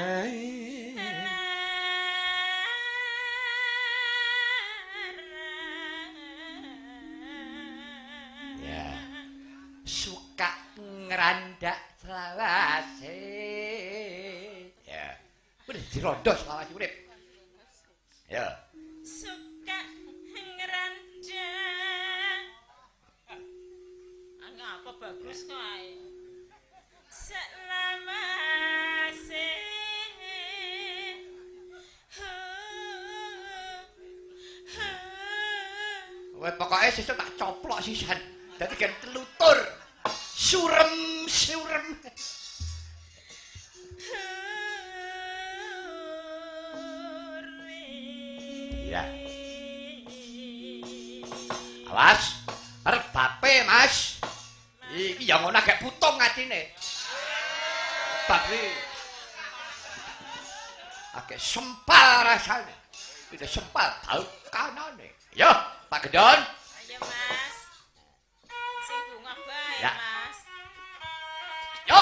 Ya. Suka ngerandak selawase. Ya. Udah dirondos selawase urip. Ya. Suka ngerandak. Ngapa bagus kok ae. Selawase. Wes pokoke sesuk tak coplok sisan. Dadi gen telutur. Surem. Ya. Awas. Arep bape, Mas. Iki ya ngono agak putung atine. Tapi agak sempal rasane. Tidak sempal bau kanane. Yo, Pak Gedon. Ayo Mas. Sing bunga bae Ya. Mas. Yo.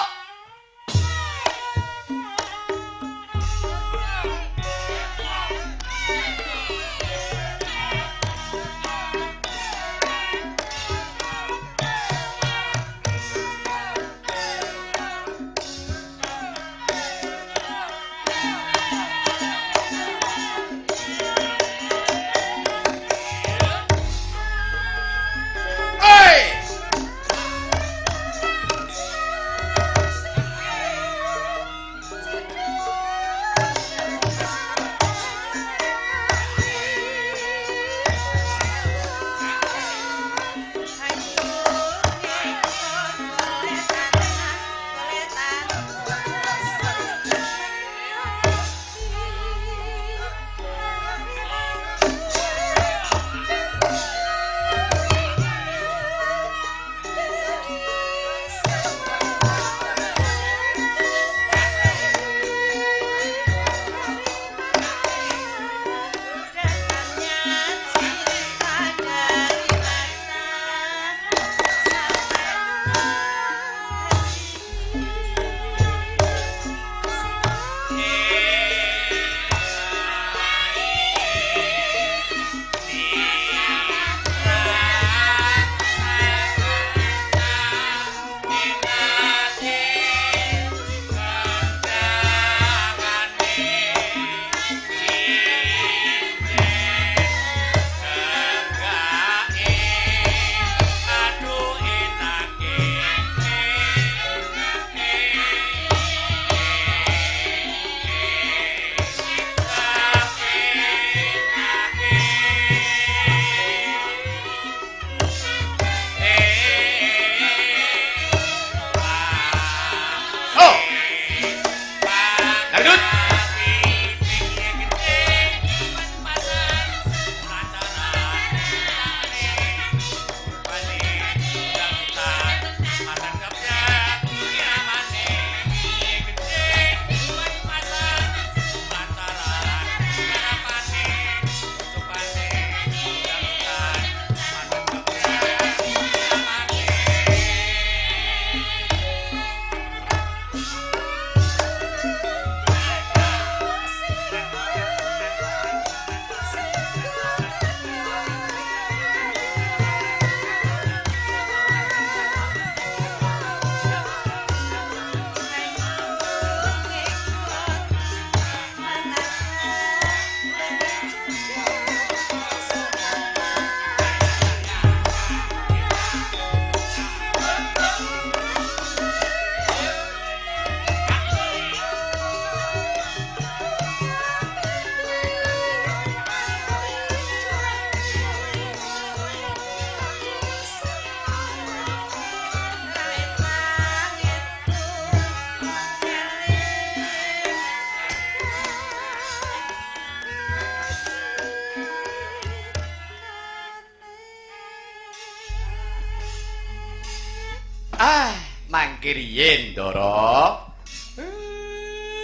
Mangke riyen Ndara.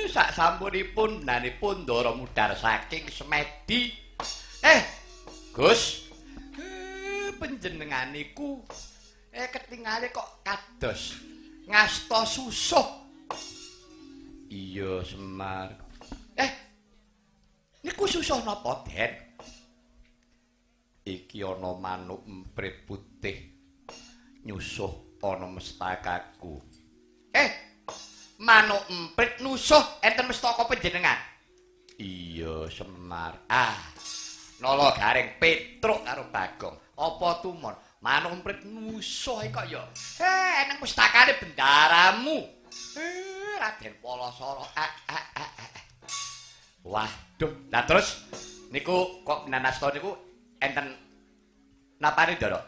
Sak sampunipun nanipun Ndara mudhar saking Semedi. Gus. Panjenengan niku ketingale kok kados ngasta susuh. Iya Semar. Niku susah napa, Den? Iki ana manuk emprit putih nyusuh ana mestakaku. Manuk emprit nusuh enten mestaka panjenengan. Iya Semar. Nala Garing Petruk karo Bagong. Apa tumon? Manuk emprit nusuh kok ya. Nang pustakane bendaramu. Raden Palasara. Waduh, lah terus niku kok Nanasta niku enten napane Ndara?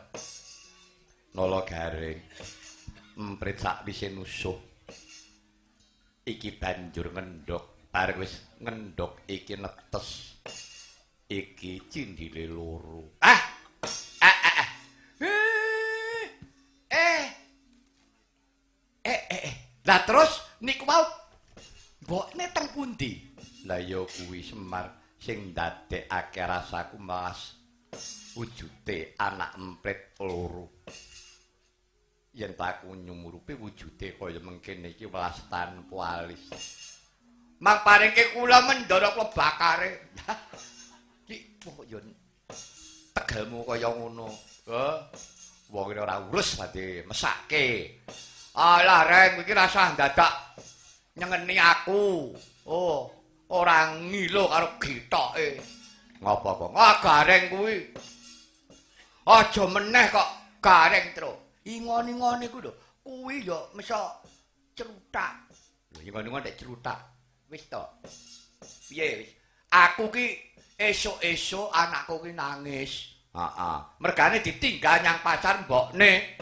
Nala Garing. Emprit sakwise nusuh. Iki banjur ngendhog, bareng wis ngendhog iki netes. Iki cindile loro. Lah terus niku mau mbokne teng pundi? Lah ya kuwi Semar sing ndadekake rasaku malas wujude anak emprit loro. Yen aku nyumurupi wujude kaya mengkene iki welas tanpa alis. Mangparingke kula mendara kula bakare. Ki kok yo tegelmu kaya ngono. Wong ora urus dadi mesake. Alah Reng iki rasah dadak nyengeni aku. Ora ngilo karo gitoke. Ngapa kok? Gareng kuwi. Aja meneh kok gareng terus. Ingon-ingon iku lho, kuwi ya mesa cerutak. Lho ingon-ingon nek cerutak. Wis to. Piye wis? Aku ki esuk-esuk anakku ki nangis. Mergane ditinggal nyang pacar mbokne.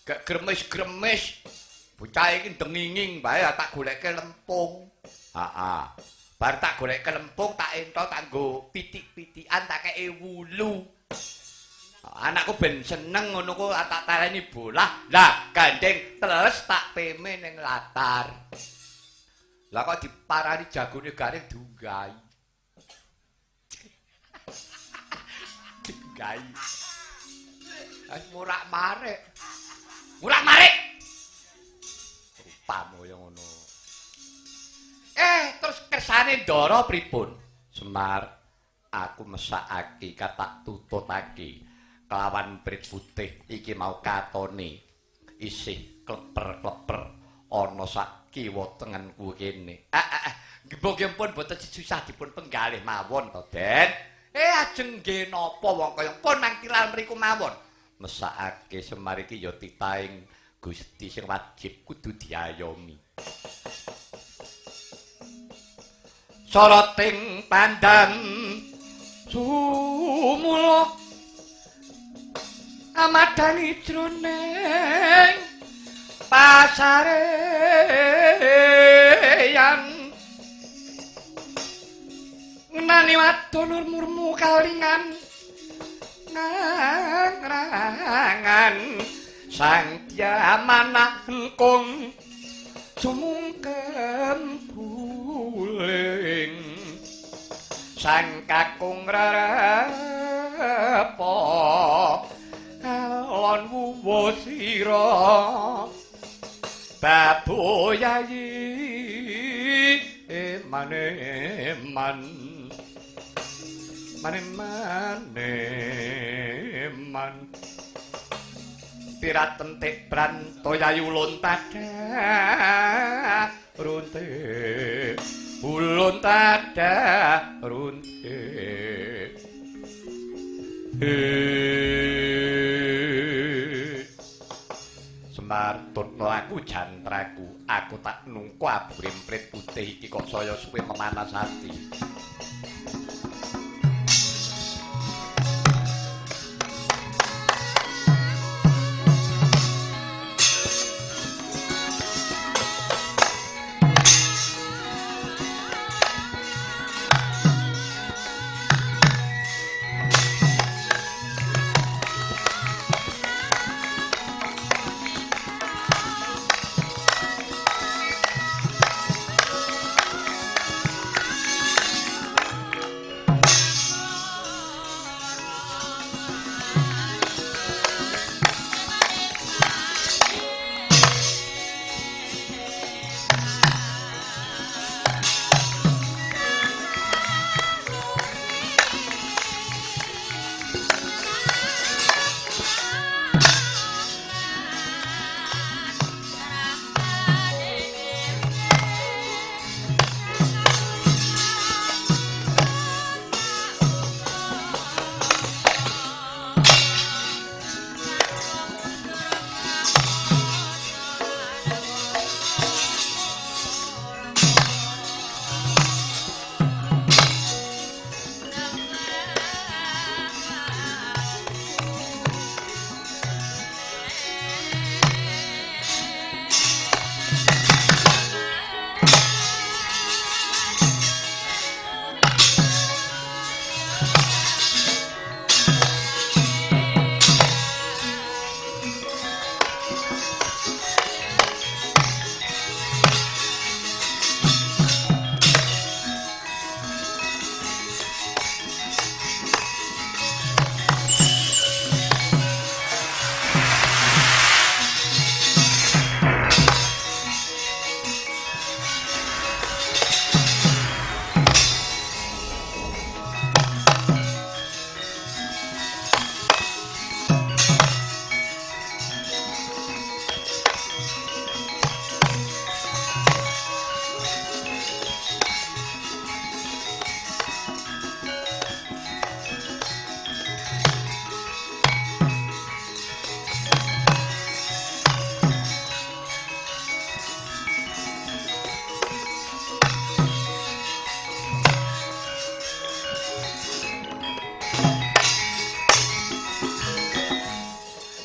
Gak gremes-gremes. Bocah iki denginging bae tak goleke lempung. Bar tak goleke lempung tak ento tak nggo pitik-pitikan tak kei wulu. Anakku ben seneng ngono ku tak taleni bolah. Lah gandeng teles tak peme ning latar. Lah kok diparani jagone Garing dunggai. Dunggai. Murak-marik. Murak-marik. Rupamu ya ngono. Terus kersane Ndara pripun? Semar, aku mesakake katak tututake. Kelawan prit putih iki mau katone isih kleper-kleper ana sak kiwa tengenku kene. Nggih pun boten susah dipun penggalih mawon to, Den. Ajeng nggih napa wong kaya pun nang tiral mriku mawon. Mesakake Semar iki ya titahing Gusti sing wajib kudu diayomi. Soroting pandang sumula amadani jroning pasareyan nani wadon murmu kalingan ngrangan sang diamanah engkong sumungkem buling sang kakung rarepa alon wuwu sira baboyayi maneman pirat tentik brantoyayu lontada runte ulun tada runte Semar tutno aku jantraku aku tak nungku abure emprit putih iki kok saya suwe memanas ati.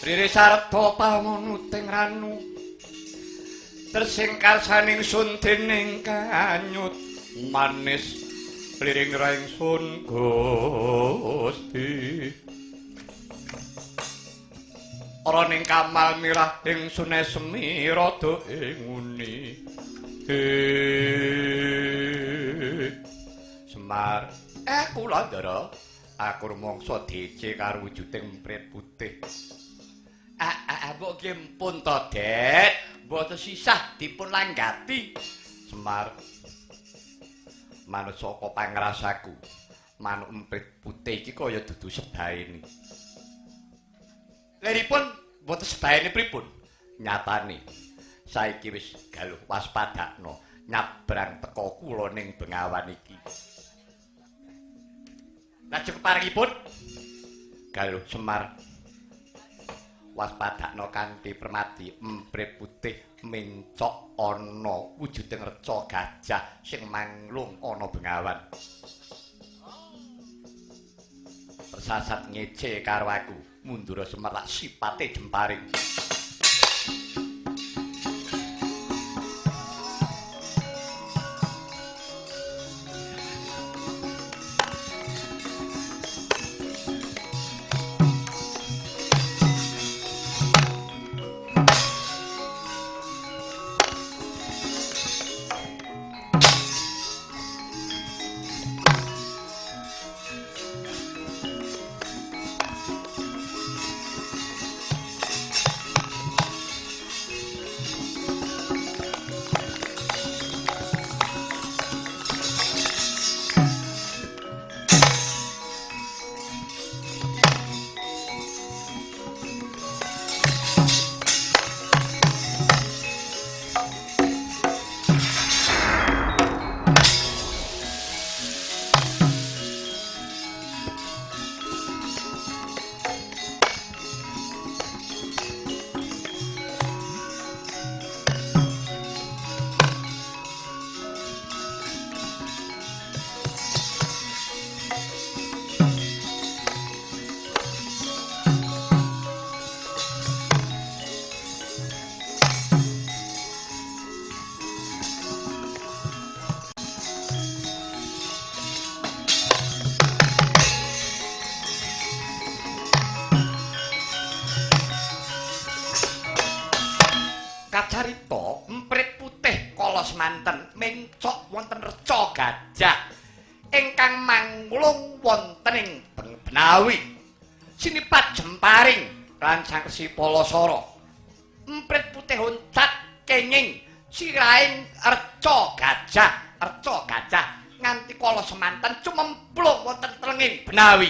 Riri sarta pamonuting ranu tersing karsaning sun dening kanyut manis liring raing sun Gusti ora ning kamal mirah ing sune semi rada ing uni Semar kula ndara aku rumangsa DC karo wujuding emprit putih mbok nggih pun to Dek mboten sisah dipun langgati Semar manut saka pangrasaku manuk emprit putih iki kaya dudu sebaene liripun mboten sebaene pripun nyatane saiki wis galuh waspadakno nyabrang teka kula ning Bengawan iki lajeng keparengipun galuh Semar waspadakno kanthi permati emprit putih mencok ana wujuding reca gajah sing manglung ana Bengawan persasat ngece karo aku mundur Semar lak sipate jemparing kacarita emprit putih kala semanten mencok wonten reca gajah ingkang manglung wonten ing Benawi sinipat jemparing lan sangsi Palasara emprit putih huncat kenging siraing reca gajah nganti kala semanten cumemplung wonten telenging Benawi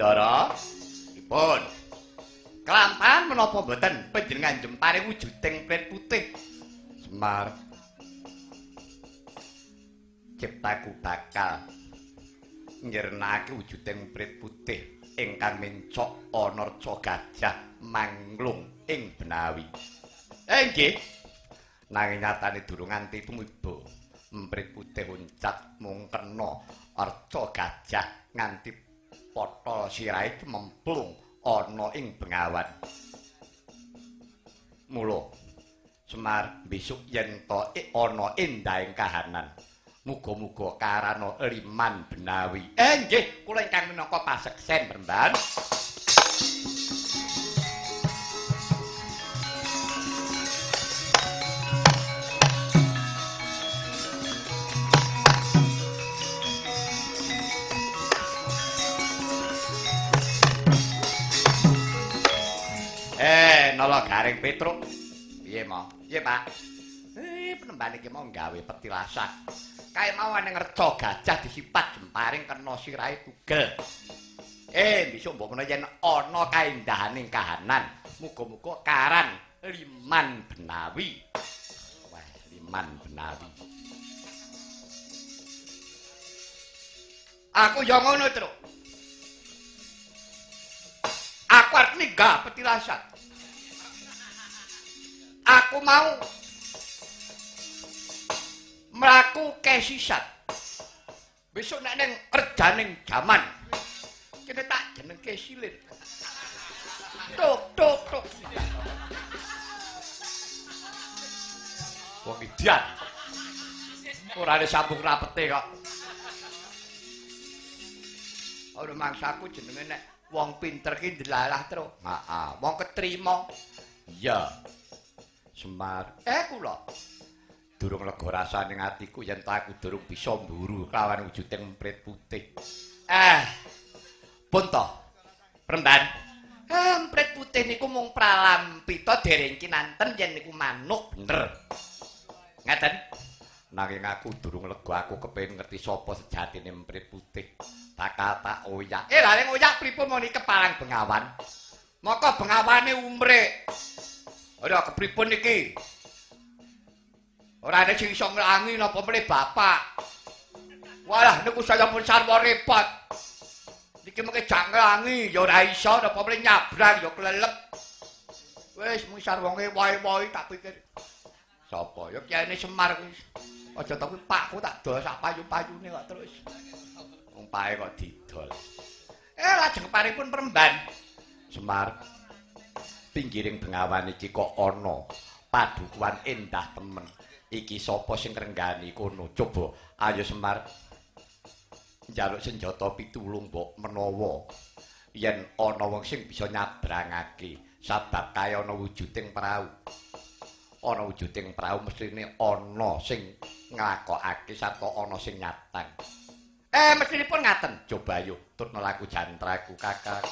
Ndara dipun kelampahan menapa mboten panjenengan jemparing wujuding emprit putih Semar ciptaku bakal ngirnake wujuding emprit putih ingkang mencok ana reca gajah manglung ing Benawi nggih nanging nyatane durung nganti tumiba emprit putih huncat mung kena reca gajah nganti potol sirahe cememplung ana ing Bengawan. Mula Semar besok yen to ana endahing kahanan. Muga-muga karana liman Benawi. Nggih, kula ingkang minangka paseksen, Remban. Nala Garing Petruk. Piye, Mo? Piye, Pak? Penemban iki mau gawe petilasan. Kae mau ning reca gajah disipat jemparing kena sirahe tugel. Besok mbok menawa yen ana kaendahaning kahanan, muga-muga karan Liman Benawi. Wah, Liman Benawi. Aku yo ngono, Truk. Aku arep ninggah petilasan. Aku mau mlaku kesisat. Besok nek ning rejaning jaman kene tak jenengke Silin. Tuk. Wong idiot. Ora ada sambung rapete kok. Ora mangsaku jenenge nek wong pinter ki ndelalah terus. Heeh, wong ketrima. Iya. Semar. Kula durung lega rasane atiku yen aku durung bisa mburu kelawan wujuding emprit putih. Pun to. Remban. Emprit putih niku mung pralampita dereng kinanten yen niku manuk bener. Ngaten. Nanging aku durung lega aku kepengin ngerti sapa sejatine emprit putih. Tak oyak. Lha oyak pripun muni kepalang Bengawan? Maka Bengawane umrik. Ora kepripun iki? Ora ana sing iso nglangi napa meneh bapak. Walah niku saya pun sarwa repot. Niki mengke jak nglangi ya ora iso napa meneh nyabrang ya klelep. Wis mung sarwonge wae-wae tak pikir. Sapa? Ya Kyai Semar kuwi. Aja tak kuwi pakku tak dol sak payu-payune kok terus. Wong pae kok didol. Lajeng paripun Peremban. Semar. Pinggiring Bengawan iki kok ana padukuan endah temen. Iki sapa sing renggani kono? Coba ayo Semar njaluk senjata pitulung mbok menawa yen ana wong sing bisa nyabrangake sabab kaya ana wujuding prau. Ana wujuding prau mestine ana sing nglakokake sarta ana sing nyatang. Mestinipun ngaten. Coba ayo tutna laku jantraku Kakang.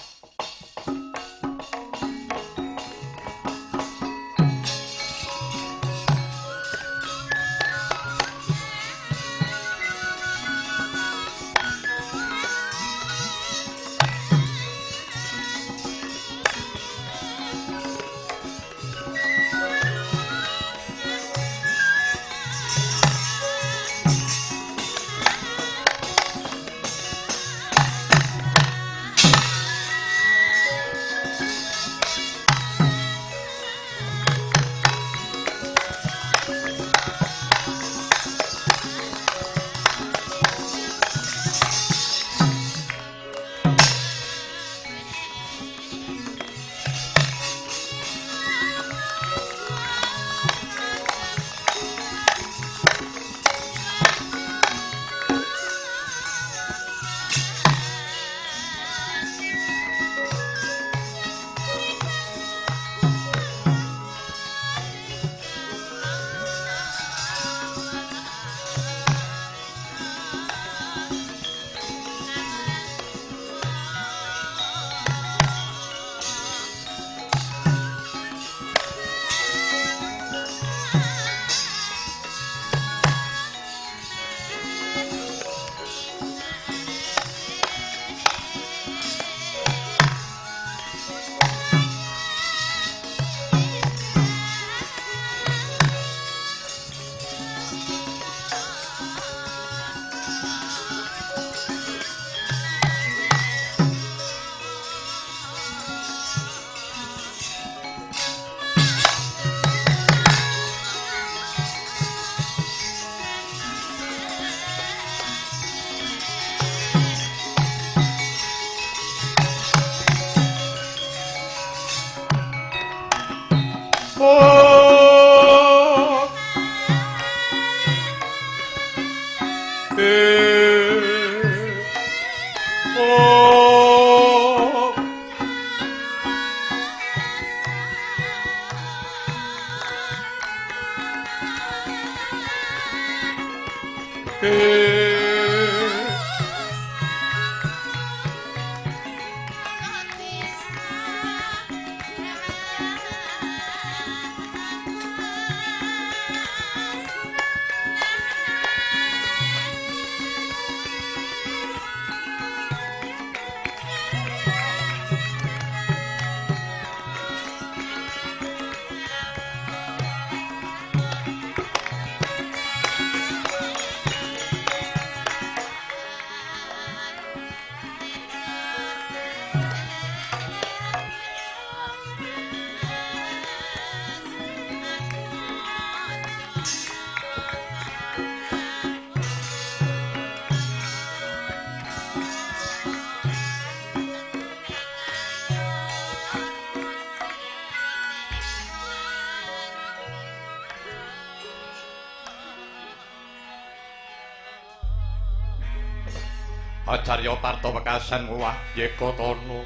Acarya Parto Wekasan Wah Yekatana.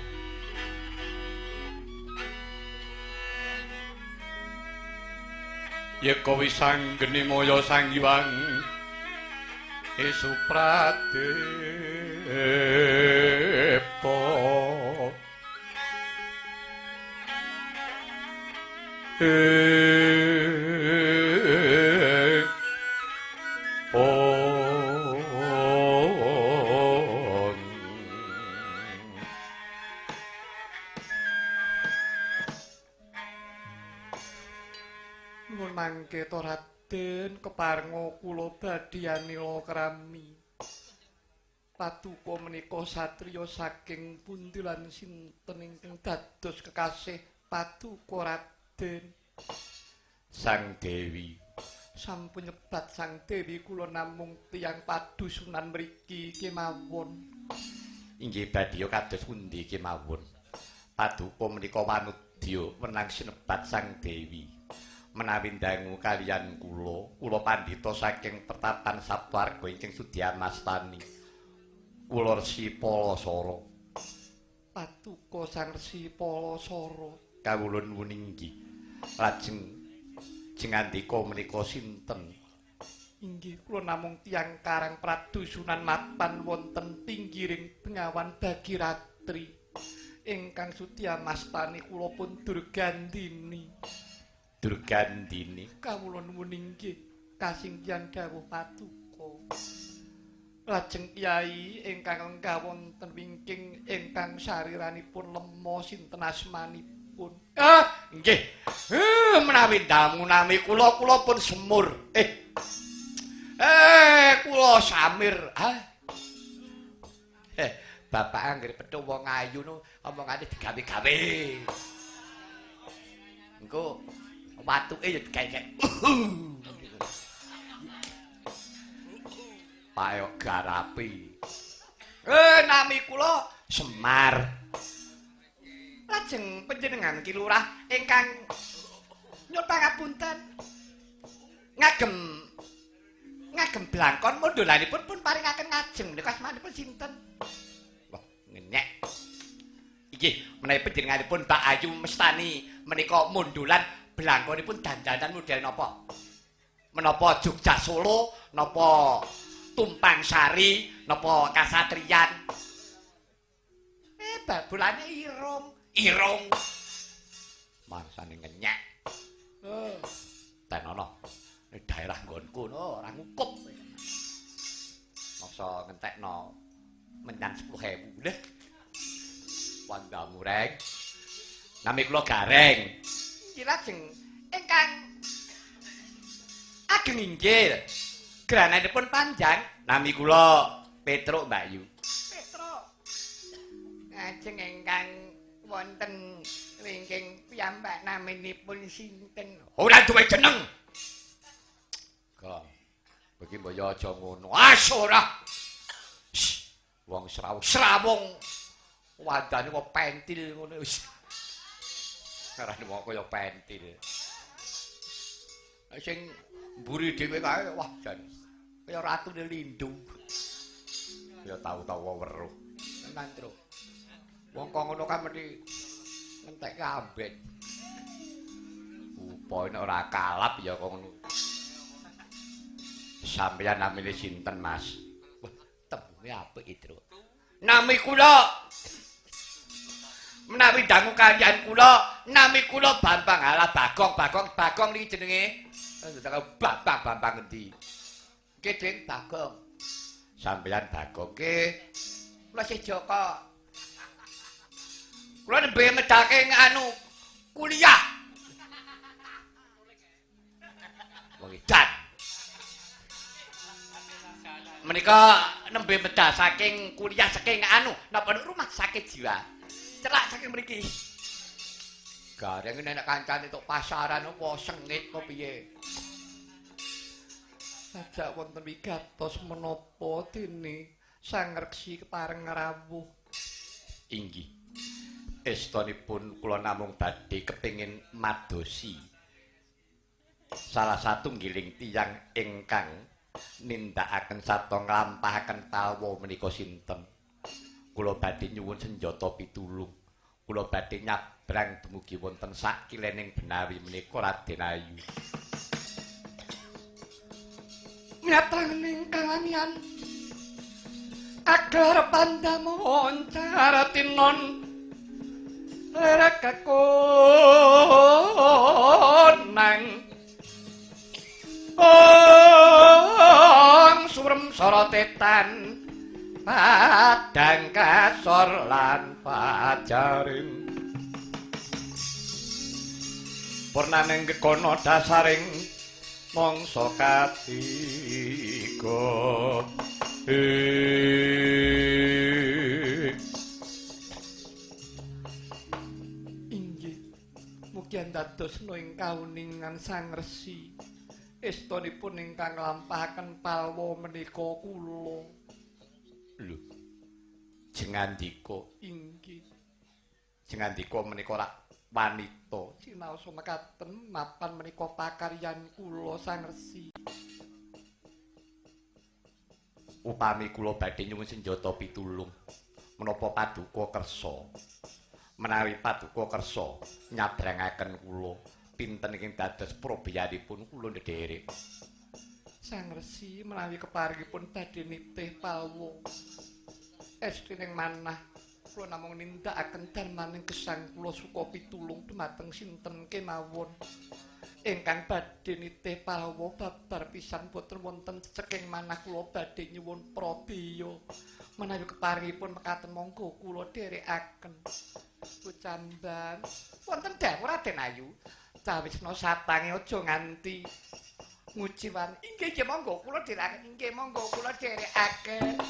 Yeka wisanggeni maya sang Hyang Supradepa. Mangke to Raden keparenga kula badhe anila krami. Paduka menika satriya saking pundi lan sinten ingkang dados kekasih Paduka Raden? Sang Dewi. Sampun nyebat Sang Dewi kula namung tiyang padusunan mriki kemawon. Inggih badhe kados pundi kemawon. Paduka menika wanudya menang sinebat Sang Dewi. Menawi dangu kaliyan kula pandhita saking pertapan Sapwarga ingkang Sudyamastani. Kula Resi Palasara. Paduka Sang Resi Palasara. Kawula nuwun inggih. Lajeng jengandika menika sinten? Inggih kula namung tiyang karang pradusunan mapan wonten pinggiring Bengawan Bagiratri. Ingkang Sudyamastani kula pun Durgandini. Durgandini. Kawula nuwun inggih kasinggihan dawuh Paduka. Lajeng Kyai ingkang kawonten wingking ingkang sariranipun lema sinten asmanipun? Nggih. Menawi damu nami kula pun semur. Kula Samir. Bapak anggere pethu wong ayu no omongane digawe-gawe. Engko watuke ya digawe-gawe. Payok garapi. Nami kula Semar. Lajeng panjenengan ki lurah ingkang nyuwun pangapunten. Ngagem blangkon mondolanipun pun paringaken ngajeng menika asmanipun sinten? Wah, ngenyek. Inggih, menawi panjenenganipun Mbak Ayu Mestani menika mondolan blangkonipun dandanan model napa? Menapa Jogja Solo, napa Tumpang Sari, napa Kasatriyan? Babulane irung. Mangsane ngenyek. Tenono. Daerah nggonku no ora ngukup. Masa ngentekno menyan 10.000 lho. Wandamu reng. Nami kula Gareng. Iki lajeng ingkang ageng inggil. Grananipun panjang. Nami kula Petruk Mbak Yu. Petruk. Lajeng ingkang wonten wingking piyambak naminipun sinten? Ora duwe jeneng. Bagi mbaya aja ngono. Ora. Wong srawung. Wandane kok pentil ngono wis. Karane kok kaya pentil. Sing mburi dhewe kae wah jan kaya ratune lindung. Ya tau-tau weruh. Tenan, Truk. Wong kok ngono kan mesti ngentek ambek. Upane ora kalap ya kok ngono. Sampeyan namine sinten, Mas? Wah, tembunge apik iki, Truk. Nami kula. Menawi dangu kaliyan kula, nami kula Bambang. Alah Bagong niki jenenge. Bambang endi? Nggih, Den, Bagong. Sampeyan Bagong ke kula si Joko. Kula nembe medhake kuliah. Wong edan. Menika nembe medal saking kuliah saking napa rumah sakit jiwa. Celak saking mriki. Gareng nek kancane tok pasaran apa sengit apa piye. Sajak wonten wigatos menapa dene Sang Reksi kepareng rawuh. Inggih. Estunipun kula namung badhe kepingin madosi. Salah satunggiling tiyang ingkang nindakaken sarta nglampahaken tawa menika sinten? kula badhe nyuwun senjata pitulung. Kula badhe nyabrang dumugi wonten sakilening benawi menika Raden Ayu. Nyatrangening kalamian agar pandamon caratinon rekakonang ong surem sorotetan padang kasor lan pajaring purnaning gekono dasaring mangsa katiga inggih mugi andadosna ing kauningan Sang Resi estunipun ingkang nglampahaken palwa menika kula. Lho, jengandika Inggih. Jengandika menika rak wanita. Sinaos mekaten mapan menika pakaryan kula Sang Resi. Upami kula badhe nyuwun senjata pitulung menapa paduka kersa. Menawi paduka kersa nyabrangaken kula pinten ing dados probeyanipun kula ndherek. Sang Resi menawi keparengipun badhe nitih palwa. Estrining manah kula namung nindakaken darmaning gesang kula suka pitulung dumateng sinten kemawon ingkang badhe nitih palwa babar pisan boten wonten ceking manah kula badhe nyuwun prabeya menawi keparengipun mekaten monggo kula dherekaken. Pocamban wonten dawuh Raden Ayu cawisna satange aja nganti nguciwan. Inggih monggo kula dherekaken. Inggih monggo kula dherekaken.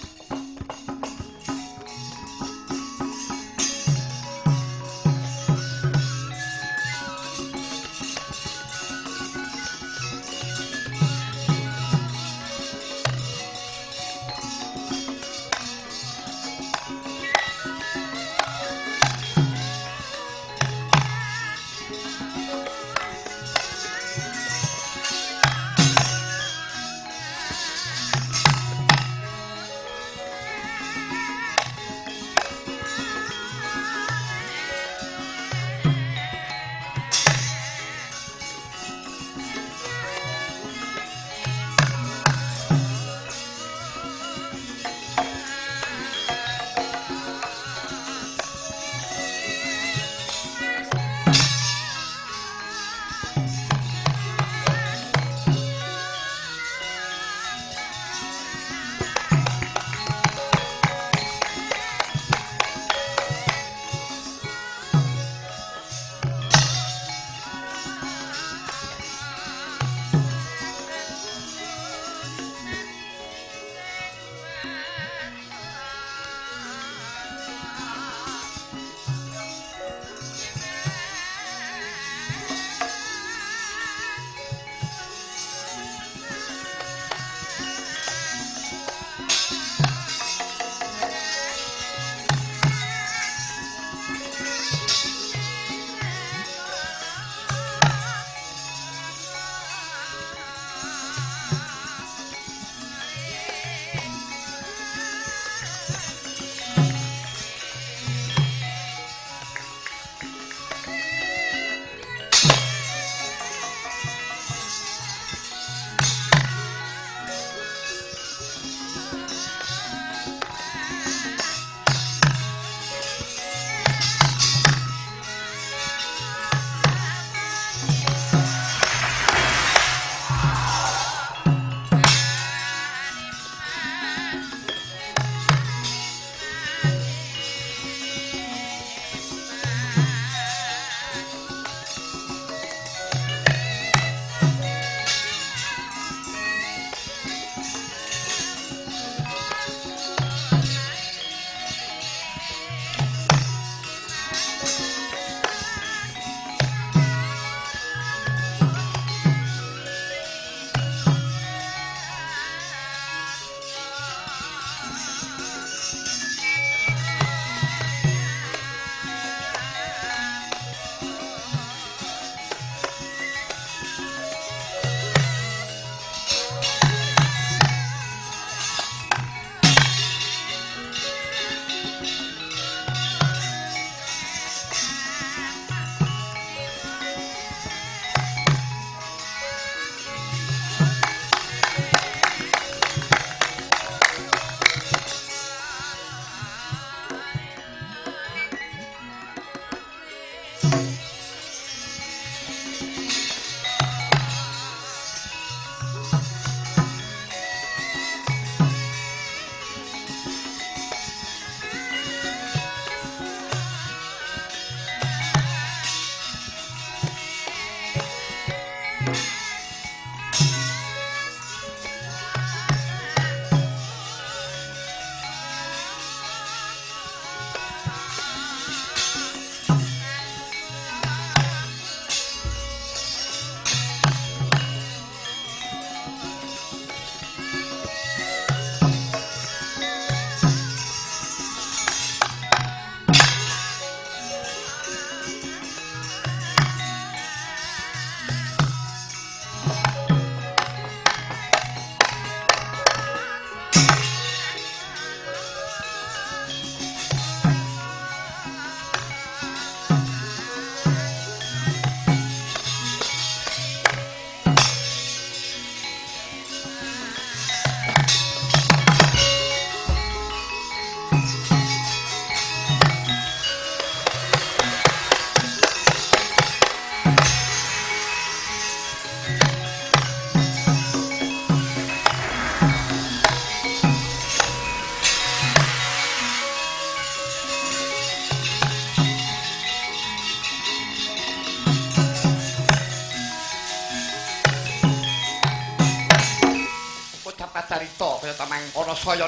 Carita kaya tamang ana saya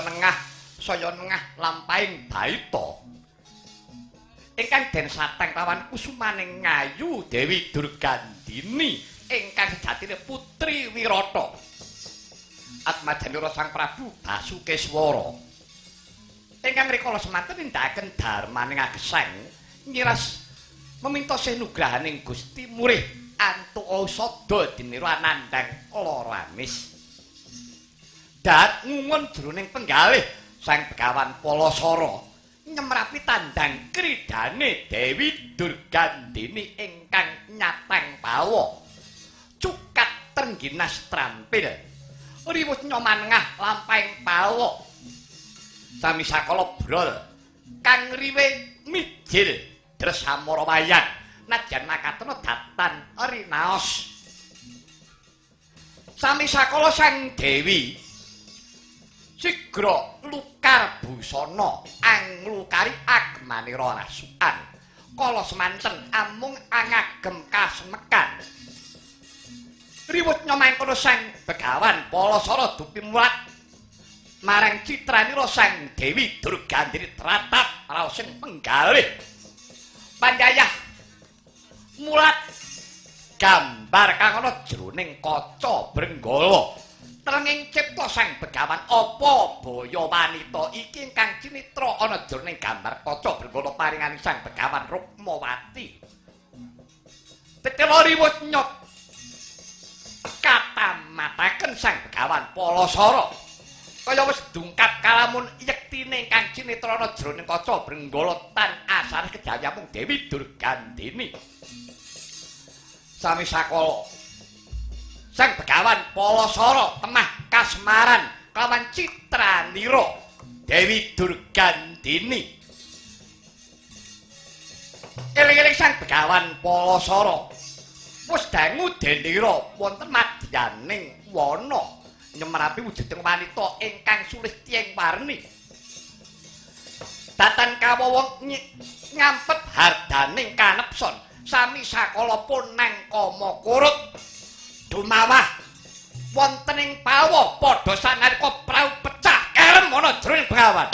nengah lampahing baita. Ingkang den sateng lawan kusumaning ngayu Dewi Durgandini ingkang sejatine putri Wirata. Atmajanira Sang Prabu Basukeswara. Ingkang rikala semanten nindakaken darmaning agesang ngiras memintosi nugrahaning Gusti murih antuk sada dinira Anandang Laramis. Dat ngungun jroning penggalih Sang Begawan Palasara nyemrapi tandang kridane Dewi Durgandini ingkang nyateng pawa cukat tengginas trampil riwus nyomanengah lampahing pawa sami sakala brol kang riwe mijil dresamara wayang najan makatena datan rinaos sami sakala Sang Dewi sigra lukar busana anglukari agmanira rasukan kala semanten amung angagem kasemekan riwut nyomangkono Sang Begawan Palasara dupi mulat marang citranira Sang Dewi Durgandini tratap raosing penggalih panjayah mulat gambar kang ana jroning kaca Brenggala Trenging cipta Sang Begawan apa baya wanita iki ingkang cinitra ana jroning gambar kaca Brenggala paringaning Sang Begawan Rukmawati. Tetela riwut nyot katamataken Sang Begawan Palasara. Kaya wis dungkat kalamun yektine ingkang cinitra ana jroning kaca Brenggala tan asare kejawi mung Dewi Durgandini. Sami sakala Sang Begawan Palasara temah kasmaran kelawan citranira Dewi Durgandini. Eling-eling Sang Begawan Palasara wis dangu denira wonten madyaning wana nyemrapi wujuding wanita ingkang sulih tiyang warni. Datan kawawong ngampet hardaning kanepson sami sakala punang kama kurut. Dumawah wonten ing pawa padha sanarika prau pecah kerem ana jroning bengawan.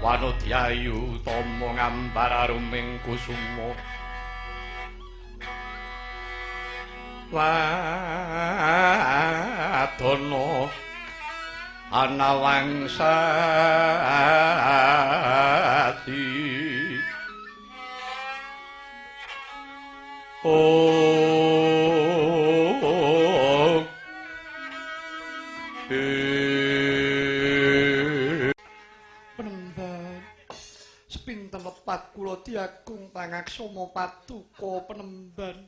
Wanodyayu tama ngambar aruming kusuma wadana ana wangsati kula diagung pangaksama paduka penemban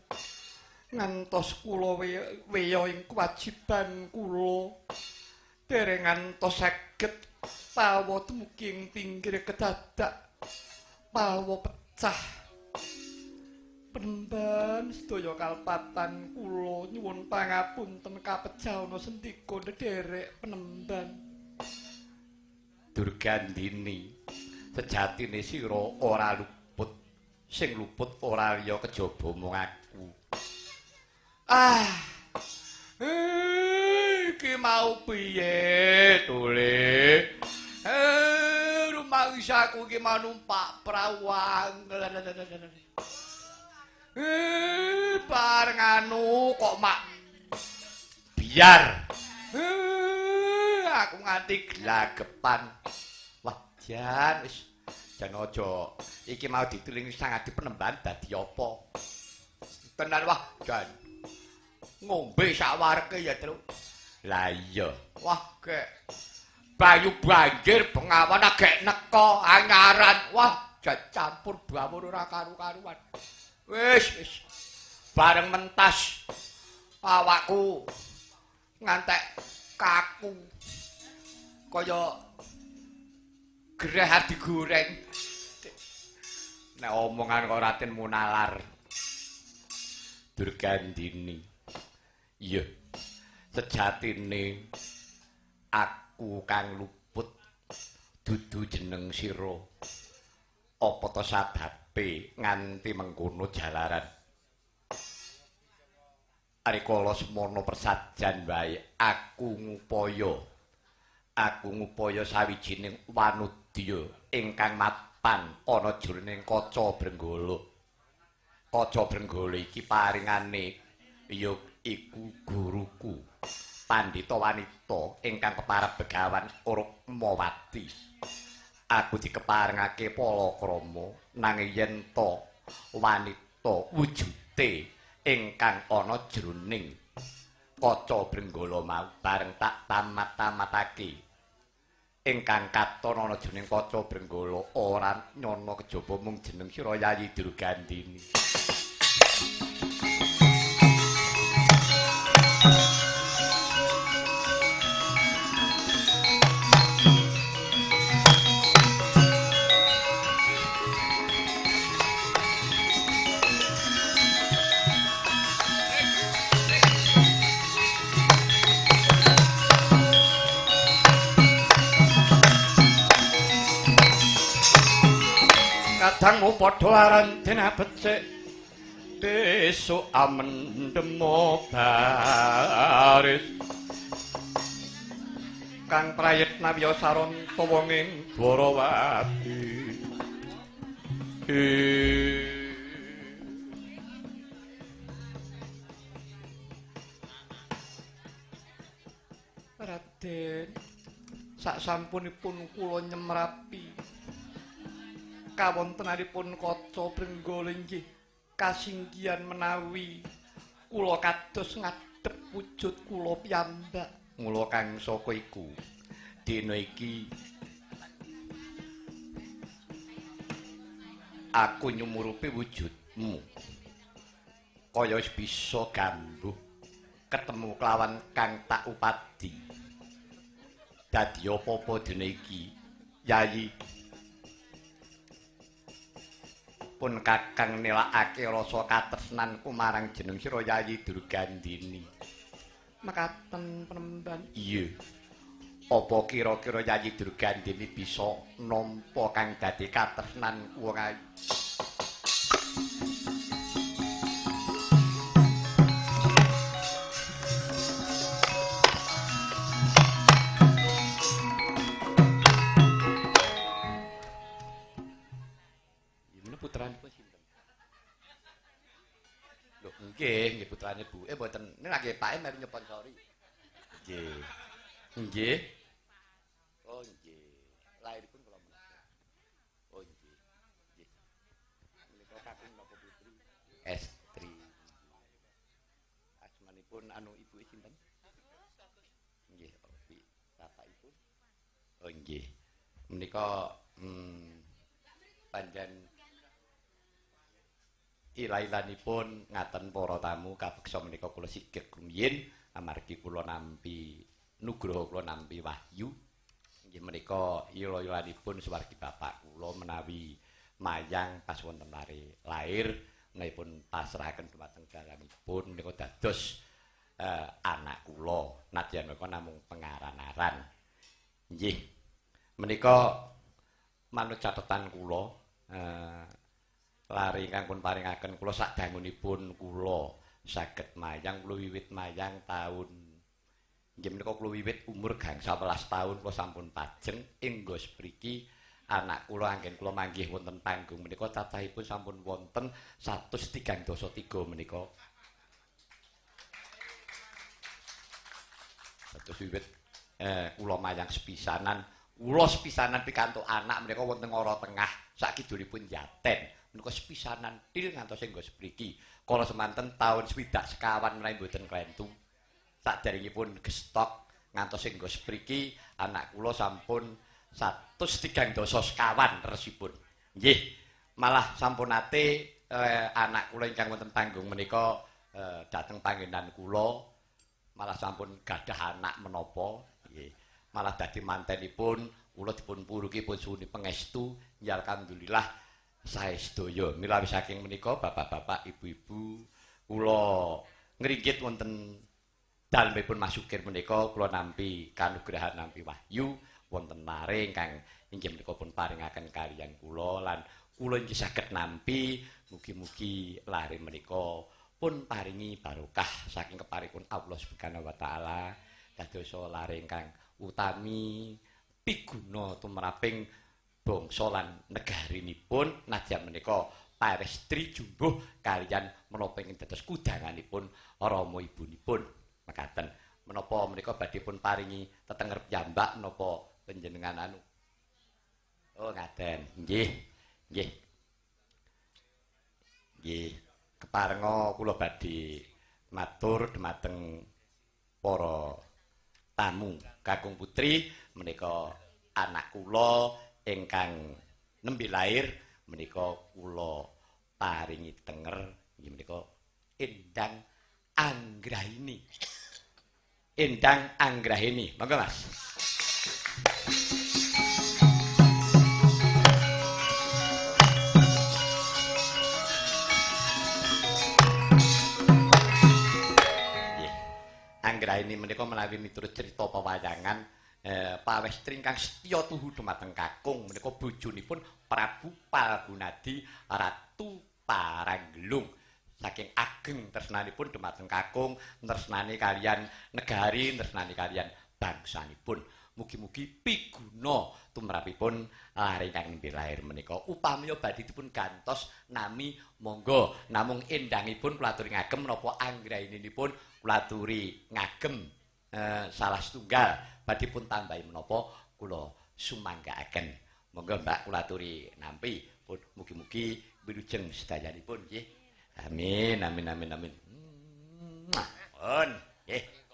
ngantos kula weya ing kewajiban kula dereng ngantos saged pawa dumugi ing pinggir kedadak pawa pecah penemban sedaya kalpatan kula nyuwun pangapunten kapejana sendika ndherek penemban Durgandini sejatine sira ora luput sing luput ora liya kejaba mung aku iki mau piye tule rumangsaku iki mau numpak prawang bareng anu kok mak biar aku nganti glagepan jan wis jan aja iki mau dituling sangat penemban dadi apa tenan wah jan ngombe sawarke ya Tru lah iya wah kek bayu banjir bengawan agek neko anyaran wah jan campur bawur ora karu-karuan wis bareng mentas awakku ngantek kaku kaya gerah digoreng. Nek omongan kok Raden Munalar. Durgandini. Iya. Sejatine aku kang luput dudu jeneng sira. Apa to sababe nganti mengkono jalaran. Arikala semono persajan wae aku ngupaya sawijining wanudya ingkang mapan ana jroning kaca Brenggala. Kaca Brenggala iki paringane ya iku guruku Pandhita wanita ingkang keparep begawan Rukmawati. Aku dikeparengake palakrama nanging yen to wanita wujute ingkang ana jroning kaca Brenggala mau bareng tak tamat-tamatake ingkang katon ana jroning kaca Brenggala ora nyono kejaba mung jeneng sira Yayi Durgandini. Kadangmu padha aran dina becik besok amendemo baris kang prayet Tresnawiya saranta wonging Dwarawati. Raden, saksampunipun kula nyemrapi kawontenanipun kaca Brenggala inggih kasinggihan menawi kula kados ngadhep wujud kula piyambak. Mula kang saka iku dina iki aku nyumurupi wujudmu kaya wis bisa gambuh ketemu kelawan kang tak upadi. Dadi apa-apa dina iki Yayi pun kakang nélakake rasa katresnanku marang jeneng sira Yayi Durgandini. Mekaten penemban. Iya. Apa kira-kira Yayi Durgandini bisa nampa kang dadi katresnanku wong ayu? Putranipun sinten? Lho, nggih putrane Bu. Mboten ning lagi Pake mari nyponsori. Nggih. Nggih. Oh, nggih. Lairipun kula menika. Oh, nggih. Nggih. Menika kakung napa putri? Estri. Asmanipun ibu sinten? Nggih, bapakipun. Oh, nggih. Menika panjen ilailanipun ngaten para tamu kabeksa menika kula sigek rumiyin amargi kula nampi nugraha kula nampi wahyu inggih menika ilailanipun suwargi bapak kula menawi mayang pas wonten lair menahipun pasrahaken dhumateng dalamipun menika dados anak kula nadyan menika namung pengaran-aran nggih menika manut catetan kula lari ingkang pun paringaken kula sadangunipun kula saged mayang kula wiwit mayang taun nggih menika kula wiwit umur gangsal 11 taun kula sampun pajeng ing nggos mriki anak kula anggen kula manggih wonten panggung menika cacahipun sampun wonten 133 menika dados wiwit kula mayang sepisanan pikantuk anak menika wonten ngara tengah sakidulipun Yaten menika sepisanan til ngantos ing nggos mriki kala semanten taun 19 menawi mboten klentu saderengipun gestok ngantos ing nggos mriki anak kula sampun 130 resipun nggih malah sampun ate anak kula ingkang wonten panggung menika dhateng panggenan kula malah sampun gadah anak menapa nggih malah dadi mantenipun kula dipun puruki pun suwuni pangestu ya alhamdulillah saestaya milawi saking menika bapak-bapak ibu-ibu kula ngringgit wonten dalemipun masukir menika kula nampi kanugrahan nampi wahyu wonten lare ingkang inggih menika pun paringaken kaliyan kula lan kula inggih saged nampi mugi-mugi lare menika pun paringi barokah saking keparipun Allah Subhanahu wa taala dados lare ingkang utami piguna tumraping bangsa lan negarinipun nadyan menika parestri jumbuh kaliyan menapa ingkang dados kudanganipun rama ibunipun mekaten menapa menika badhe pun paringi tetenger piyambak menapa panjenengan oh ngaten nggih nggih nggih keparenga kula badhe matur dhumateng para tamu kakung putri menika anak kula ingkang nembe lair menika kula paringi tenger inggih menika Endang Anggrahini. Endang Anggrahini. Monggo Mas. Nggih. Anggrahini menika menawi miturut crita pewayangan pawestri ingkang setya tuhu dhumateng kakung menika bojonipun Prabu Palgunadi Ratu Paranggelung saking ageng tresnanipun dhumateng kakung tresnani kaliyan negari tresnani kaliyan bangsanipun mugi-mugi piguna tumrapipun lare kang nembe lair menika. Upami badhe dipun gantos nami monggo, namung endangipun kula aturi ngagem menapa anggrainipun kula aturi ngagem salah setunggal badhe pun tambahi menapa kula sumanggaaken. Monggo Mbak kula aturi nampi pun mugi-mugi wilujeng sedayanipun nggih. Amin amin amin amin. Pun nggih.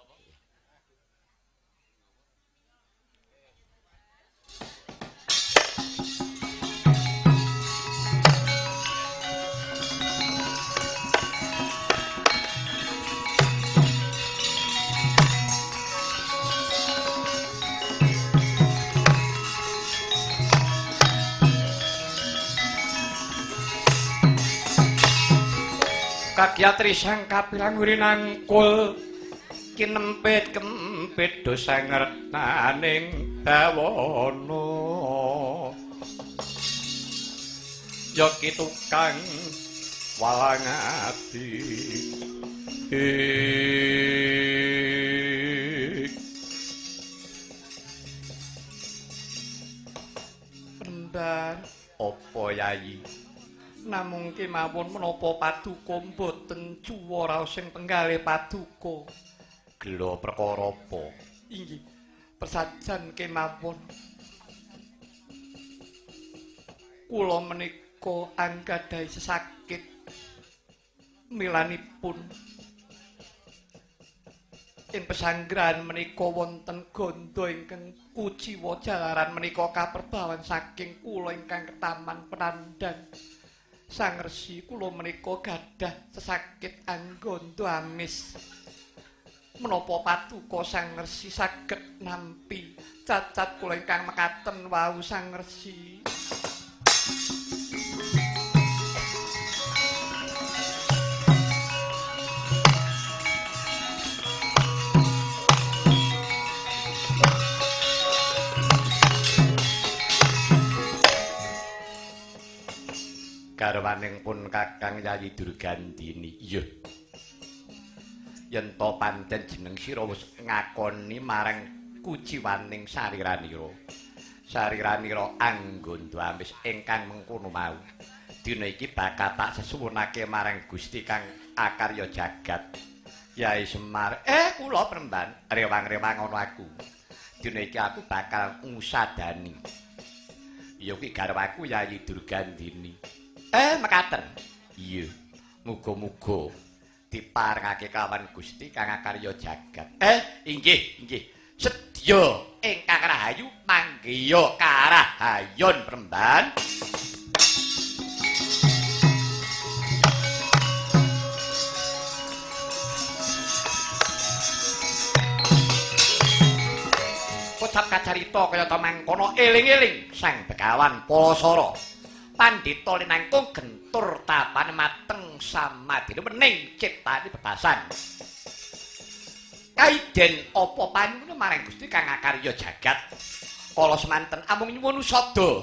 Kagyatri sang kapilang wirinangkul kinempit kempit dosa ngertaning dawana yoki tukang walang ati Pendar apa Yayi? namung kemawon menapa paduka mboten cuwa raos sing penggalih paduka. Gelo perkara apa? Inggih, persajan kemawon. Kula menika anggadhahi sesakit milanipun. Ing pesanggrahan menika wonten ganda ingkang kuciwa jalaran menika kaperbawan saking kula ingkang ketaman penandang. Sang Resi kula menika gadah sesakit angganda amis. Menapa paduka Sang Resi saged nampi cacat kula ingkang mekaten wau Sang Resi. Garwaning pun Kakang Yayi Durgandini. Iya. Yen to pancen jeneng sira wis ngakoni marang kuciwaning sariranira. Sariranira angganda amis ingkang mengkono mau. Dina iki bakal tak sesuwunake marang Gusti Kang Akarya Jagat. Yai Semar, kula Premban, rewang-rewang ngono aku. Dina iki aku bakal ngusadani. Ya kuwi garwaku Yayi Durgandini. Mekaten. Iya. Muga-muga diparengake kawan Gusti Kang Akarya Jagat. Inggih, inggih. Sedya ingkang rahayu manggiya karahayon Premban. Kocap kacarita kaya ta mangkono eling-eling Sang Begawan Palasara. Pandhita linangkung gentur tapane mateng samadina wening ciptane bebasan. Kaiden apa panuwun marang Gusti Kang Akarya Jagat. Kala semanten amung nyuwun usada.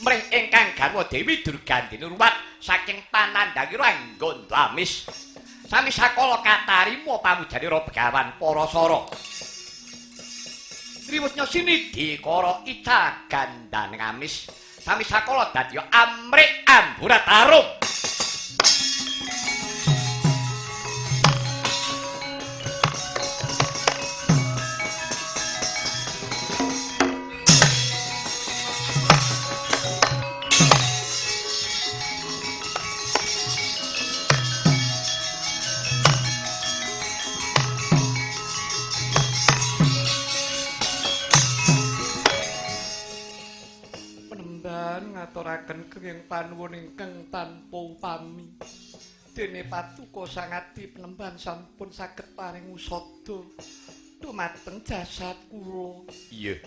Mring ingkang garwa Dewi Durgandini ruwat saking panandhangira angganda amis. Sami sakala katarima pamujanira Begawan Palasara. Riwutnya sini dikara ica gandaning amis. Sami sakala dadi amrik amburatarung. Ngaturaken kenging panuwun ingkang tanpa upami. Dene paduka sangadi penemban sampun saged paring usada dumateng jasad kula. Iya.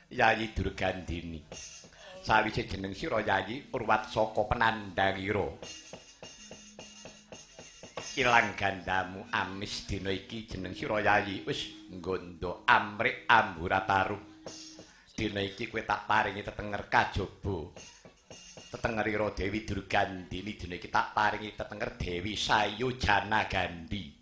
Yayi Durgandini. Sawise jeneng sira Yayi Purwat saka penandhangira. Ilang gandamu amis dina iki jeneng sira Yayi wis nggondo amrik amburatarung. Dina iki kowe tak paringi tetenger kajaba. Tetengerira Dewi Durgandini dina iki tak paringi tetenger Dewi Sayojana Gandhi.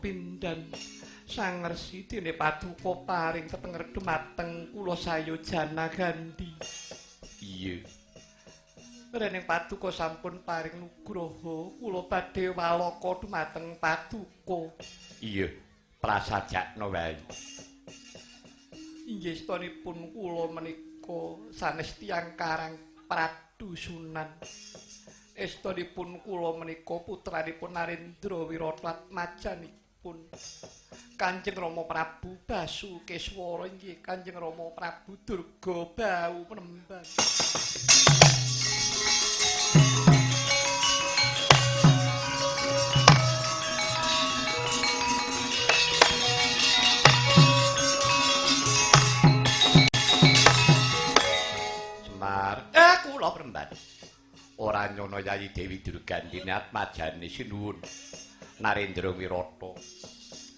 pindan Sang Resi dene paduka paring tetenger dumateng kula sayojana gandhi. Iya. Rening paduka sampun paring nugraha kula badhe walaka dumateng paduka. Iya, prasajakna wae. Inggih setanipun kula menika sanes tiyang karang pradusunan. Estunipun kula menika putranipun Narendra Wiratmajanipun Kanjeng Rama Prabu Basukeswara inggih Kanjeng Rama Prabu Durgabau Penemban. Semar, kula Penemban. Ora nyono Yayi Dewi Durgandini Atmajane sinuwun Narendra Wirata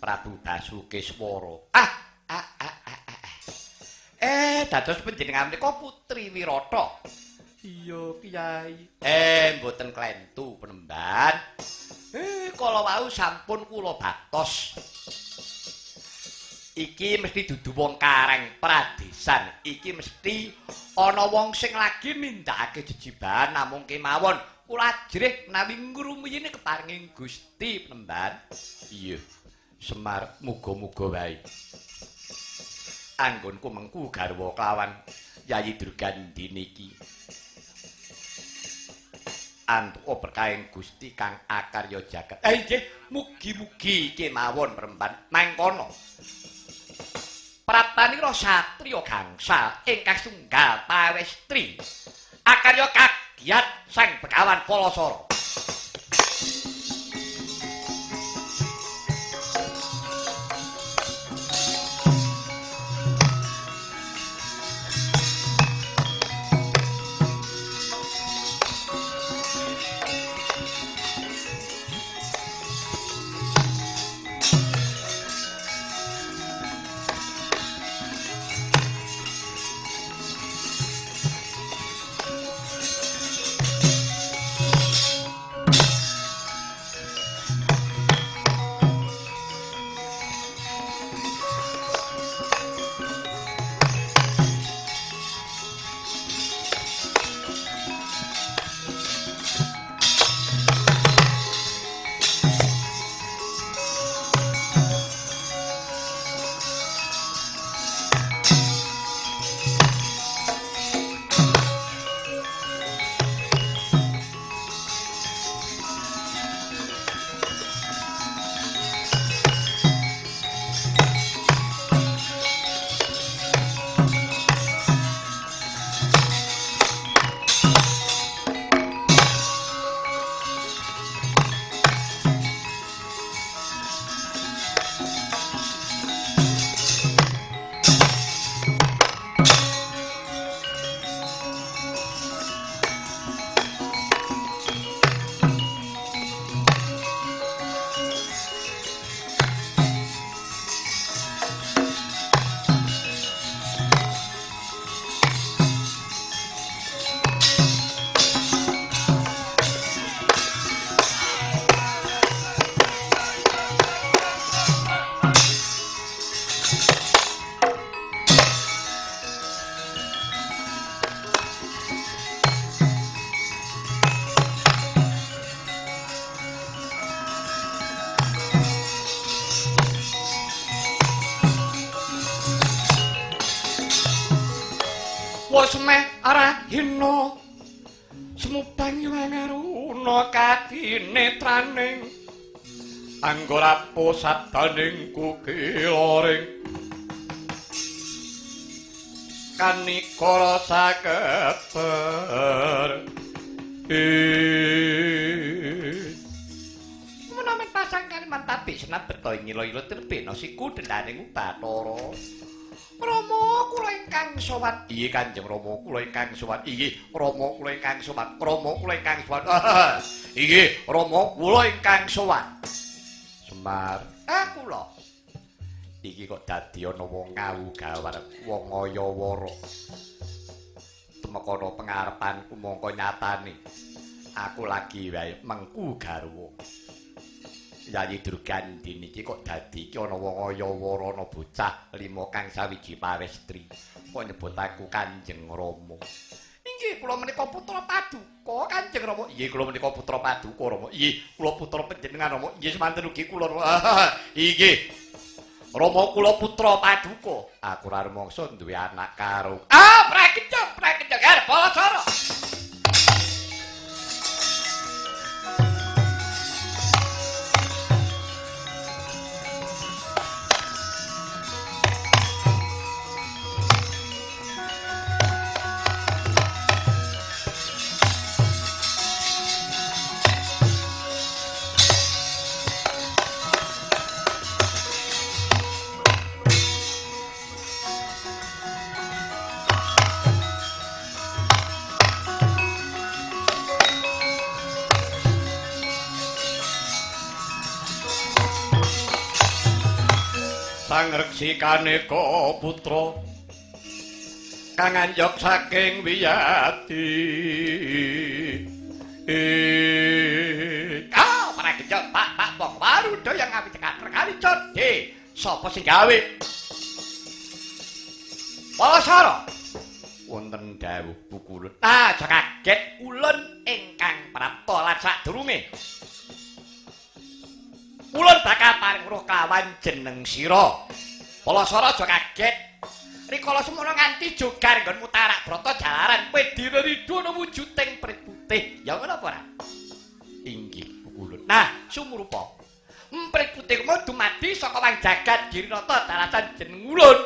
Prabu Basukeswara. Dados panjenengan menika Putri Wirata. Iya, Kyai. Mboten klentu Penemban. Kala wau sampun kula batos. Iki mesti dudu wong kareng pradesan. Iki mesti ana wong sing lagi nindakake jejibahan namung kemawon kula ajrih menawi ngrumiyine keparinging Gusti Penemban. Iya. Semar muga-muga wae. Anggonku mengku garwa kelawan Yayi Durgandini iki. Antuk berkahing Gusti kang akarya jagat. Nggih, mugi-mugi kemawon Penemban mangkono. Prapanira satriya gangsal ingkang sunggal pawestri akarya kagiat Sang Begawan Palasara. Wis meh arahina semubang wanaruna kadinetraning anggora posadaning kukiloring kanikara sakeber menawi pasang kaliman tapi senat beto ngilo-ilo terbena siku dendaning Bathara Rama kula ingkang sowan. Inggih Kanjeng Rama kula ingkang sowan. Inggih Rama kula ingkang sowan. Rama kula ingkang sowan. Inggih Rama kula ingkang sowan. Semar, kula. Iki kok dadi ana wong ngawu-gawar, wong ngaya-wara. Temekana pengarepanku mongko nyatane. Aku lagi wae mengku garwa. Yayi Durgandini iki kok dadi iki ana wong kaya warana bocah lima kang sawiji pawestri. Kok nyebut aku Kanjeng Rama. Inggih kula menika putra paduka Kanjeng Rama. Inggih kula menika putra paduka Rama. Inggih kula putra panjenengan Rama. Inggih semanten ugi kula. Inggih. Rama kula putra paduka. Aku ora rumangsa duwe anak karo. Prakeca Garbasara. Sang Reksi Kaneka putra kang anjok saking wiyadi. Prakeca Pak Wong Waruda yang ngawi cekak kali codhe. Sapa sing gawe? Palasara. Wonten dawuh Pukulun. Aja kaget ulun ingkang prapta lan sadurunge. Ulun bakal paring roh kawan jeneng sira. Palasara aja kaget. Rikala semono nganti jogar nggon mutarak brata jalaran kowe diridu ana wujuding prit putih. Ya ngono apa ora? Inggih Pukulun. Nah, sumurupa. Prit putih mau dumadi saka wang jagat Girinata dalasan jeneng ulun.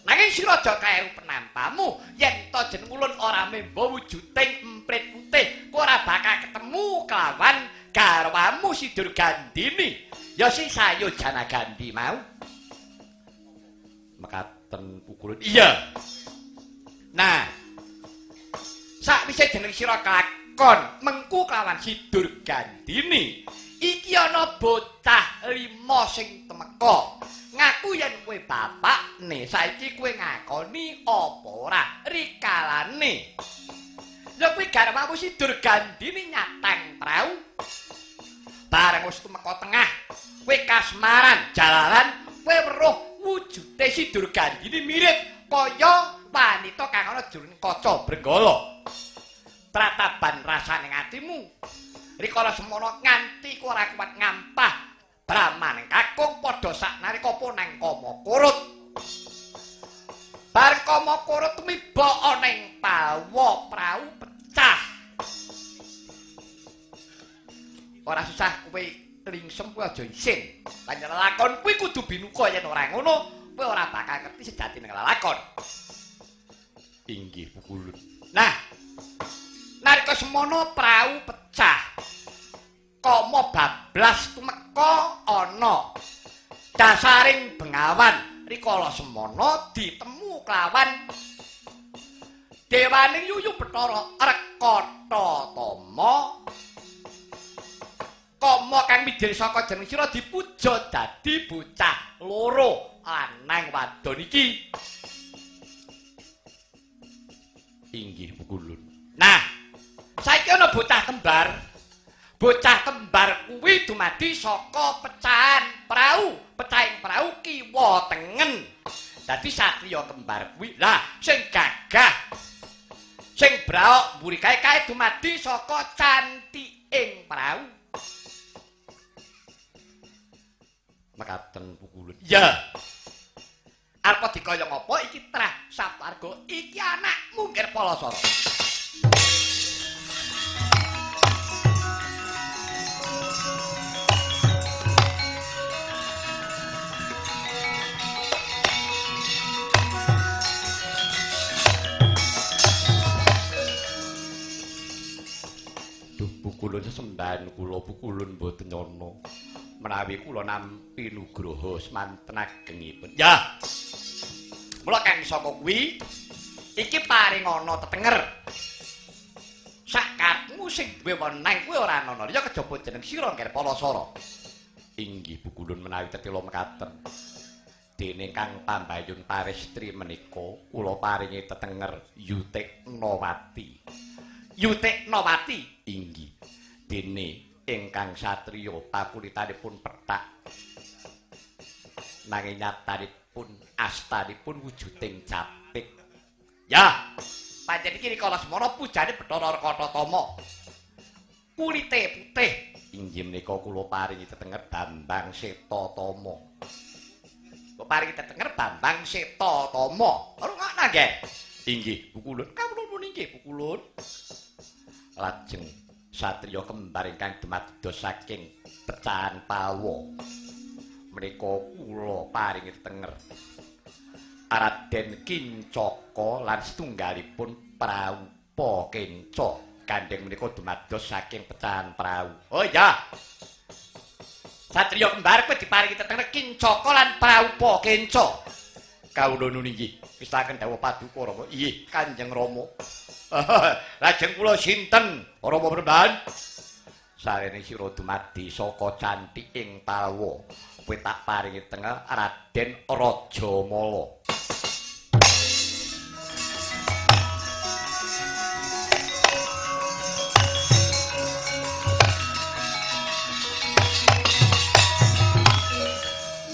Nanging sira aja kleru penampamu yen to jeneng ulun ora memba wujuding prit putih. Kowe ora bakal ketemu kelawan garwamu si Durgandini ya si Sayojana Gandhi mau mekaten Pukulun. Iya. Nah, sakwise jeneng sira kelakon mengku kelawan si Durgandini iki ana bocah 5 sing temeka ngaku yen kowe bapakne saiki kowe ngakoni apa ora rikalane ya kuwi garwamu si Durgandini nyatang prau. Bareng wis tumeka tengah, kowe kasmaran jalaran, kowe weruh wujude si Durgandini mirip kaya wanita kang ana jroning kaca Brenggala. Trataban rasane atimu. Rikala semono nganti kowe ora kuat ngampah Brahmaning kakung padha saknalika apa nang Kama Kurut. Bareng Kama Kurut tumiba ana ing pawa prau pecah. Ora susah kowe lingsem kowe aja isin. Lan lakon kuwi kudu binuka yen ora ngono kowe ora bakal ngerti sejatine lakon. Inggih Pukulun. Nah, nalika semono prau pecah. Kama bablas tumeka ana dasaring Bengawan. Rikala semono ditemu kelawan Dewaning Yuyu Bathara Rekatama. Kama kang midil saka jeneng sira dipuja dadi bocah loro lanang wadon iki. Inggih Pukulun. Nah, saiki ana bocah kembar. Bocah kembar kuwi dumadi saka pecahan prau, pecahing prau kiwa tengen. Dadi satriya kembar kuwi lah sing gagah. Sing braok mburi kae dumadi saka cantiking prau. Mekaten Pukulun. Ya. Arep dikaya ngapa iki trah Saparga iki anakmu Nger Palasara. Duh Pukulun sesembahan kula Pukulun boten nyana. Menawi kula nampi nugraha semanten agengipun. Ya. Mula kang saka kuwi iki paring ana tetenger. Sakatmu sing duwe wenang kuwi ora ana liya kejaba jeneng sira Nger Palasara. Inggih Pukulun menawi tetela mekaten. Dene Kang Pambayun Paristri menika kula paringi tetenger Yutiknawati. Yutiknawati inggih. Dene ingkang satriya pakulitanipun pethak nanging nyatanipun astanipun wujuding japik. Ya, pancen iki rikala semana pujane Bathara Rakatama. Kulite putih, inggih menika kula paringi tetenger Bambang Setatama. Kula paringi tetenger Bambang Setatama. Rungokna nggih. Inggih, Pukulun, kawula nuwun inggih Pukulun. Lajeng satriya kembar ingkang dumados saking pecahan Pawa. Menika kula paringi tetenger Raden Kincaka lan setunggalipun Praupa Kenca gandeng menika dumados saking pecahan Prau. Oh iya. Satriya kembar kuwi diparingi tetenger Kincaka lan Praupa Kenca. Kawula nuwun inggih. Pistaken dawuh paduka Rama. Inggih, Kanjeng Rama. Lajeng kula sinten Rama Prambahan? Sarene sira dumadi saka cantiking Pawa. Kowe tak paringi tengah Raden Rajamala.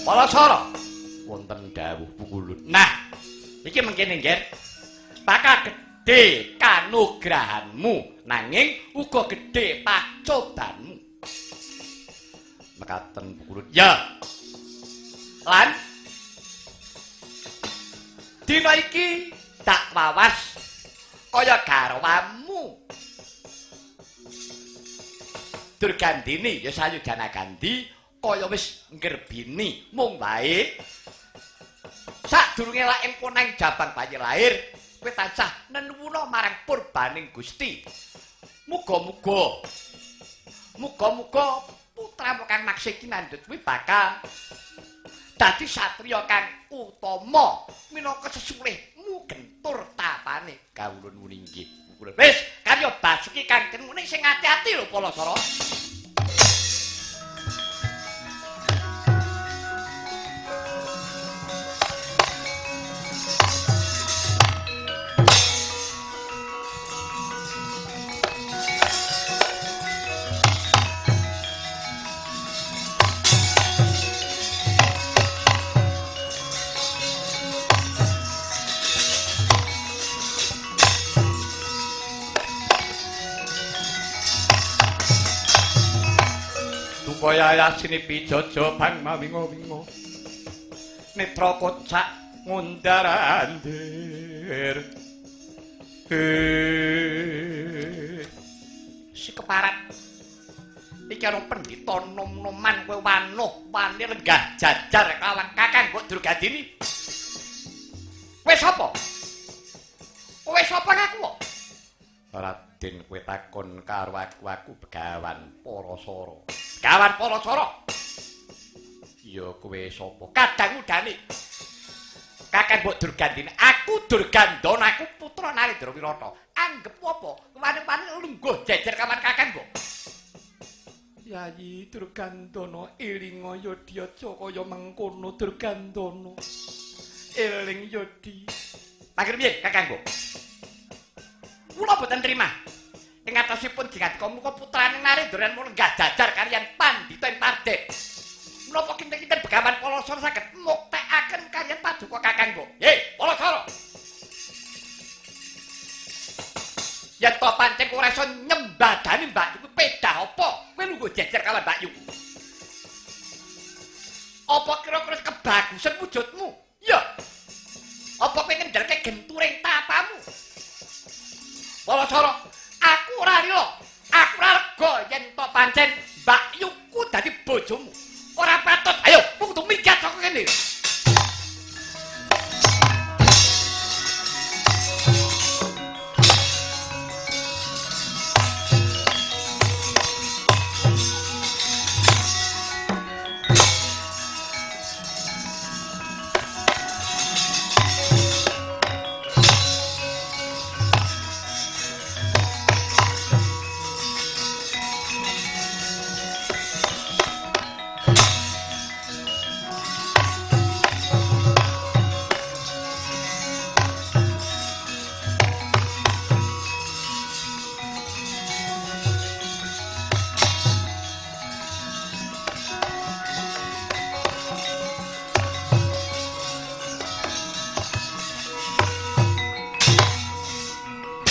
Palasara wonten dawuh Pukulun. Nah, iki mengkene nggih. Bakal gedhe kanugrahanmu nanging uga gedhe pacobanmu. Mekaten Pukulun. Ya. Lan dina iki tak wawas kaya garwamu. Durgandini ya sayudan Gandhi kaya wis nggerbini mung wae sadurunge lak empon nang jabang bayi lahir kowe tansah nenuwuna marang purbaning Gusti. Muga-muga putramu kang Maksiki Nandut kuwi bakal dadi satriya kang utama minangka sesulihmu gentur tapane. Kawula nuwun inggih. Wis karya Basuki kang kenune sing ati-ati lho Palasara. Kaya yasine pijojo bang mawingo-wingo netra kocak ngundarandir si keparat iki ana pendhita nom-noman kowe wanuh wani lenggah jajar kawan Kakang Mbok Durgandini. Kowe sapa? Kowe sapa ngaku? Raden kowe takon karo aku Begawan Parasara. Begawan Parasara. Ya kowe sapa? Kadang udane. Kakang Mbok Durgandini, aku Durgandana, aku putra Narendra Wirata. Anggep apa? Wani-wani lungguh jejer kawan Kakang Mbok. Yayi Durgandana ilinga Yodya kaya mengkono Durgandana. Eling Yodi. Panggih piye Kakang Mbok? Kula boten trima. Ing atosipun digatka muka putrane Narendra lenggah jajar kaliyan Pandhita ing Pardhet. Menapa kinten-kinten Begawan Parasara saged muktekaken kaliyan paduka Kakang Mbok? Hei, Parasara. Yen to pancen ora iso nyembadani Mbakyu pedah apa? Kowe lungguh jejer karo Mbakyu. Apa kira-kira kebagusan wujudmu? Ya. Apa kowe ngendelke genturing tapamu? Parasara, aku ora rila. Aku ora lega yen to pancen